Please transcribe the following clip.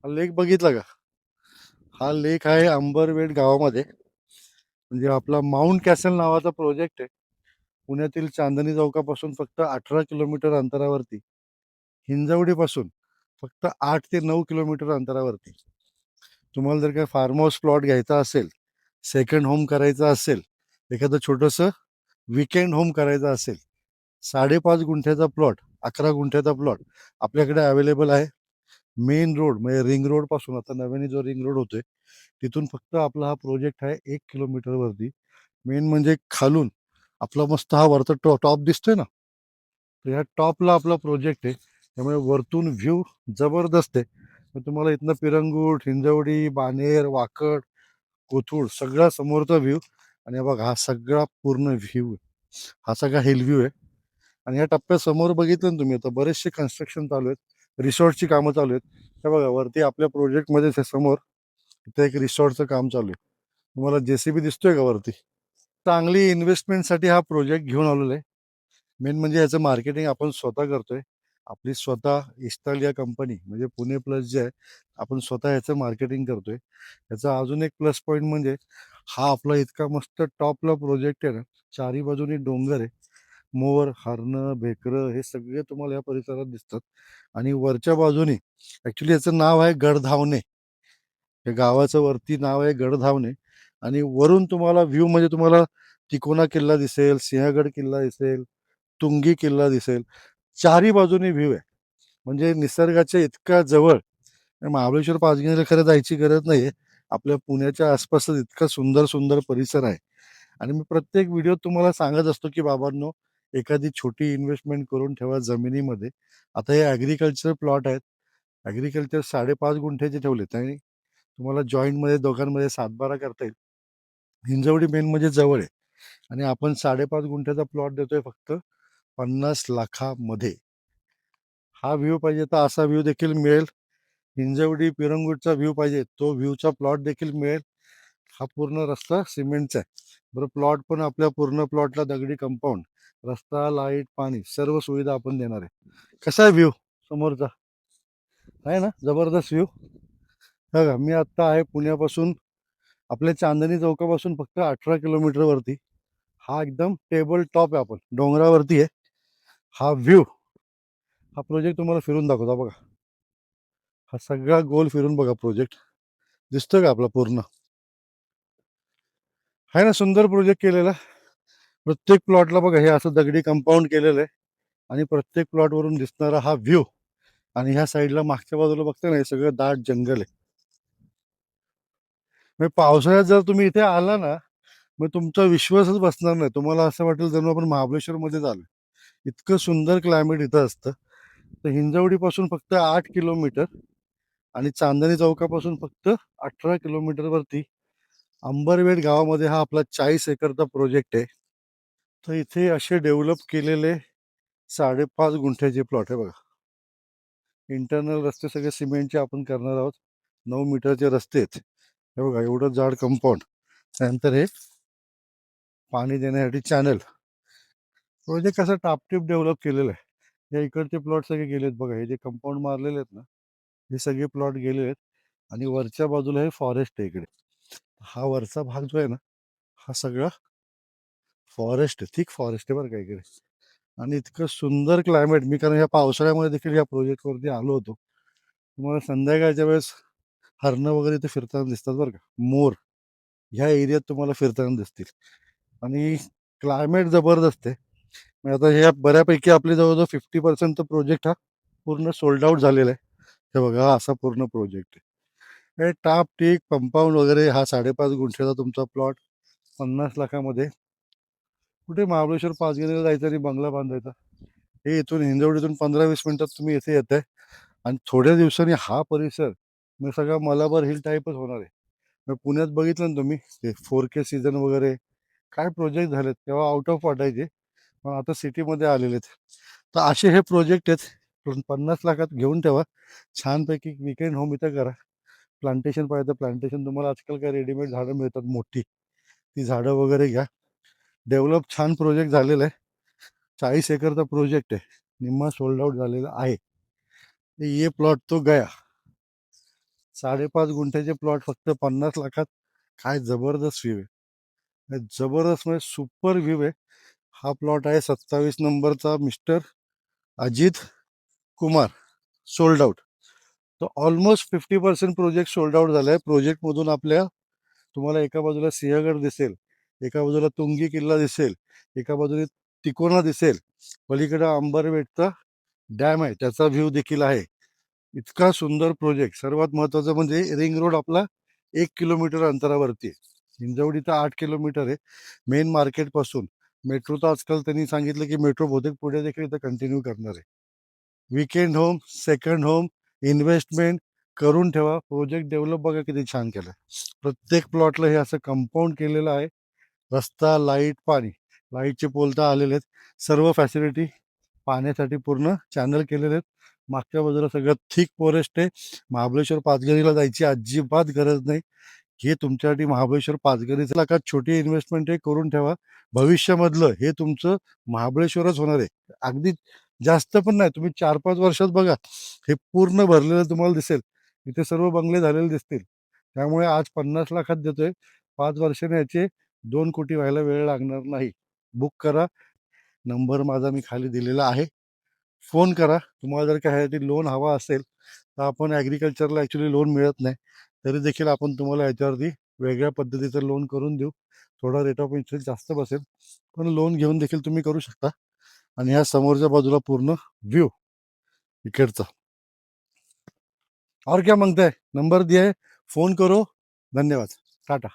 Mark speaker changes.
Speaker 1: हा लेक बघितला का? हा लेक आहे अंबरवेड गावामध्ये. म्हणजे आपला माउंट कॅसल नावाचा प्रोजेक्ट आहे. पुण्यातील चांदणी चौकापासून फक्त 18 किलोमीटर अंतरावरती. हिंजवडीपासून फक्त 8 ते 9 किलोमीटर अंतरावरती. तुम्हाला जर काय फार्म हाऊस प्लॉट घ्यायचा असेल, सेकंड होम करायचा असेल, एखादं छोटंसं विकेंड होम करायचं असेल, 5.5 गुंठ्याचा प्लॉट, 11 गुंठ्याचा प्लॉट आपल्याकडे अवेलेबल आहे. मेन रोड म्हणजे रिंग रोड पासून, आता नव्याने जो रिंग रोड होतोय तिथून फक्त आपला हा प्रोजेक्ट आहे 1 किलोमीटरवरती. मेन म्हणजे खालून आपला मस्त हा वरचा टॉप दिसतोय ना, तर ह्या टॉपला आपला प्रोजेक्ट आहे. त्यामुळे वरतून व्ह्यू जबरदस्त आहे. मग तुम्हाला इथनं पिरंगुट, हिंजवडी, बाणेर, वाकड, कोथरूड सगळा समोरचा व्ह्यू. आणि बघा हा सगळा पूर्ण व्ह्यू, हा सगळा हिल व्ह्यू आहे. आणि ह्या टप्प्यात समोर बघितलं ना तुम्ही, आता बरेचसे कन्स्ट्रक्शन चालू आहेत, रिसॉर्टची कामं चालू आहेत. हे बघा वरती आपल्या प्रोजेक्टमध्ये समोर इथे एक रिसॉर्टचं काम चालू आहे. तुम्हाला जेसीबी दिसतोय का वरती? चांगली इन्व्हेस्टमेंटसाठी हा प्रोजेक्ट घेऊन आलेलो आहे. मेन म्हणजे याचं मार्केटिंग आपण स्वतः करतोय. आपली स्वतः इस्टालिया कंपनी म्हणजे पुणे प्लस जे आहे, आपण स्वतः याचं मार्केटिंग करतोय. याचा अजून एक प्लस पॉईंट म्हणजे हा आपला इतका मस्त टॉपला प्रोजेक्ट आहे ना, चारी बाजूनी डोंगर आहे. मोर, हरणं, भेकरं हे सगळे तुम्हाला या परिसरात दिसतात. आणि वरच्या बाजूनी ॲक्च्युली याचं नाव आहे गडधावणे. या गावाचं वरती नाव आहे गडधावणे. आणि वरून तुम्हाला व्ह्यू म्हणजे तुम्हाला तिकोना किल्ला दिसेल, सिंहगड किल्ला दिसेल, तुंगी किल्ला दिसेल. चारी बाजूनी व्ह्यू आहे. म्हणजे निसर्गाच्या इतक्या जवळ. महाबळेश्वर पाचगणीला खरं जायची गरज नाही. आपल्या पुण्याच्या आसपासच इतका सुंदर सुंदर परिसर आहे. आणि मी प्रत्येक व्हिडिओत तुम्हाला सांगत असतो की बाबांनो, एखादी छोटी इन्व्हेस्टमेंट करून ठेवा जमिनीमध्ये. आता हे ॲग्रिकल्चर प्लॉट आहेत. ॲग्रिकल्चर 5.5 गुंठ्याचे ठेवलेत आणि तुम्हाला जॉईंटमध्ये दोघांमध्ये सातबारा करता येईल. हिंजवडी मेन म्हणजे जवळ आहे. आणि आपण 5.5 गुंठ्याचा प्लॉट देतोय फक्त 50 लाखामध्ये. हा व्ह्यू पाहिजे तर असा व्ह्यू देखील मिळेल. हिंजवडी पिरंगुटचा व्ह्यू पाहिजे तो व्ह्यूचा प्लॉट देखील मिळेल. हा पूर्ण रस्ता सिमेंटचा आहे. बरं, प्लॉट पण आपल्या पूर्ण प्लॉटला दगडी कंपाऊंड, रस्ता, लाईट, पाणी सर्व सुविधा आपण देणार आहे. कसा आहे व्ह्यू समोरचा? आहे ना जबरदस्त व्ह्यू. बघा मी आत्ता आहे पुण्यापासून, आपल्या चांदणी चौकापासून फक्त 18 किलोमीटरवरती. हा एकदम टेबल टॉप आहे, आपण डोंगरावरती आहे. हा व्ह्यू, हा प्रोजेक्ट तुम्हाला फिरून दाखवता बघा. हा सगळा गोल फिरून बघा प्रोजेक्ट. दिसतोय का आपला पूर्ण? आहे ना सुंदर प्रोजेक्ट केलेला. प्रत्येक प्लॉटला बघा हे असं दगडी कंपाऊंड केलेलं आहे. आणि प्रत्येक प्लॉटवरून दिसणारा हा व्ह्यू. आणि ह्या साईडला मागच्या बाजूला बघता ना, हे सगळं दाट जंगल आहे. म्हणजे पावसाळ्यात जर तुम्ही इथे आला ना, मग तुमचा विश्वासच बसणार नाही. तुम्हाला असं वाटेल जणू आपण महाबळेश्वरमध्ये झालो. इतकं सुंदर क्लायमेट इथं असतं. तर हिंजवडीपासून फक्त 8 किलोमीटर आणि चांदणी चौकापासून फक्त 18 किलोमीटरवरती अंबरवेड गावामध्ये हा आपला 40 एकरचा प्रोजेक्ट आहे. तर इथे असे डेव्हलप केलेले 5.5 गुंठ्याचे प्लॉट आहे बघा. इंटरनल रस्ते सगळे सिमेंटचे आपण करणार आहोत. 9 मीटरचे रस्ते आहेत. हे बघा एवढं जाड कंपाऊंड. त्यानंतर हे पाणी देण्यासाठी चॅनल. प्रोजेक्ट कसं टापटीप डेव्हलप केलेलं आहे. या इकडचे प्लॉट सगळे गेलेत बघा, हे जे कंपाऊंड मारलेले आहेत ना, हे सगळे प्लॉट गेलेले आहेत. आणि वरच्या बाजूला हे फॉरेस्ट आहे इकडे. हा वरचा भाग जो आहे ना, हा सगळा फॉरेस्ट आहे, थिक फॉरेस्ट आहे बरं का इकडे. आणि इतकं सुंदर क्लायमेट. मी कारण या पावसाळ्यामध्ये देखील या प्रोजेक्टवरती आलो होतो. तुम्हाला संध्याकाळच्या वेळेस हरणं वगैरे इथे फिरताना दिसतात बरं का, मोर ह्या एरियात तुम्हाला फिरताना दिसतील. आणि क्लायमेट जबरदस्त आहे. म्हणजे आता हे बऱ्यापैकी आपले जवळजवळ 50% प्रोजेक्ट हा पूर्ण सोल्ड आउट झालेला आहे. हे बघा हा असा पूर्ण प्रोजेक्ट आहे. हे टाप टीक कंपाऊंड वगैरे. हा 5.5 गुंठ्याचा तुमचा प्लॉट 50 लाखामध्ये. कुठे महाबळेश्वर पाचगणीला जायचं आणि बंगला बांधायचा. हे इथून हिंजवडीतून 15-20 मिनिटात तुम्ही इथे येत आहे. आणि थोड्या दिवसांनी हा परिसर मग सगळा मलाबार हिल टाईपच होणार आहे. मग पुण्यात बघितलं ना तुम्ही, ते 4K सीझन वगैरे काय प्रोजेक्ट झालेत तेव्हा आउट ऑफ वाटायचे, पण आता सिटीमध्ये आलेले आहेत. तर असे हे प्रोजेक्ट आहेत. 50 लाखात घेऊन ठेवा. छानपैकी विकेंड होम इथं करा. प्लांटेशन पाहिजे तर प्लांटेशन, तुम्हाला आजकाल काय रेडीमेड झाडं मिळतात मोठी, ती झाडं वगैरे घ्या. डेव्हलप छान प्रोजेक्ट झालेला आहे. 40 एकरचा प्रोजेक्ट आहे. निम्मा सोल्ड आउट झालेला आहे. ये प्लॉट तो गया. 5.5 गुंठ्याचे प्लॉट फक्त 50 लाखात. काय जबरदस्त व्ह्यू आहे, काय जबरदस्त म्हणजे सुपर व्ह्यू आहे. हा प्लॉट आहे 27 नंबरचा, mister Ajit Kumar. Sold out. तर ऑलमोस्ट 50% प्रोजेक्ट सोल्ड आउट झालाय. प्रोजेक्टमधून आपल्या तुम्हाला एका बाजूला सिंहगड दिसेल, एका बाजूला तुंगी किल्ला दिसेल, एका बाजूला तिकोना दिसेल, पलीकडे अंबरवेटचा डॅम आहे त्याचा व्ह्यू देखील आहे. इतका सुंदर प्रोजेक्ट. सर्वात महत्वाचं म्हणजे रिंग रोड आपला 1 किलोमीटर अंतरावरती आहे. हिंजवडी तर 8 किलोमीटर आहे मेन मार्केट पासून. मेट्रो तर आजकाल त्यांनी सांगितलं की मेट्रो बहुतेक पुढे देखील इथं कंटिन्यू करणार आहे. Weekend home, second home, investment करून ठेवा. प्रोजेक्ट डेव्हलप बघा किती छान केलं. प्रत्येक प्लॉटला हे असं कंपाऊंड केलेलं आहे. रस्ता, लाईट, पाणी. लाईटचे पोल तर आलेले आहेत. सर्व फॅसिलिटी पाण्यासाठी पूर्ण चॅनल केलेले आहेत. मागच्या बाजूला सगळं थिक फॉरेस्ट आहे. महाबळेश्वर पाचगणीला जायची अजिबात गरज नाही. हे तुमच्यासाठी महाबळेश्वर पाचगणीचं लाखात छोटी इन्व्हेस्टमेंट आहे, करून ठेवा. भविष्यामधलं हे तुमचं महाबळेश्वरच होणार आहे. अगदी जास्त पण नाही, तुम्ही 4-5 वर्षात बघा हे पूर्ण भरलेलं तुम्हाला दिसेल. इथे सर्व बंगले झालेले दिसतील. त्यामुळे आज 50 लाखात देतोय, 5 वर्षाने याचे 2 कोटी व्हायला वेळ लागणार नाही. बुक करा. नंबर माझा मी खाली दिलेला आहे. फोन करा. तुम्हाला जर काय ह्यासाठी लोन हवा असेल तर आपण ॲग्रिकल्चरला ॲक्च्युली लोन मिळत नाही, तरी देखील आपण तुम्हाला याच्यावरती वेगळ्या पद्धतीचं लोन करून देऊ. थोडा रेट ऑफ इंटरेस्ट जास्त बसेल, पण लोन घेऊन देखील तुम्ही करू शकता. आणि ह्या समोरच्या बाजूला पूर्ण व्यू इकडचा. और क्या मांगताय, नंबर दिया है, फोन करो. धन्यवाद. टाटा.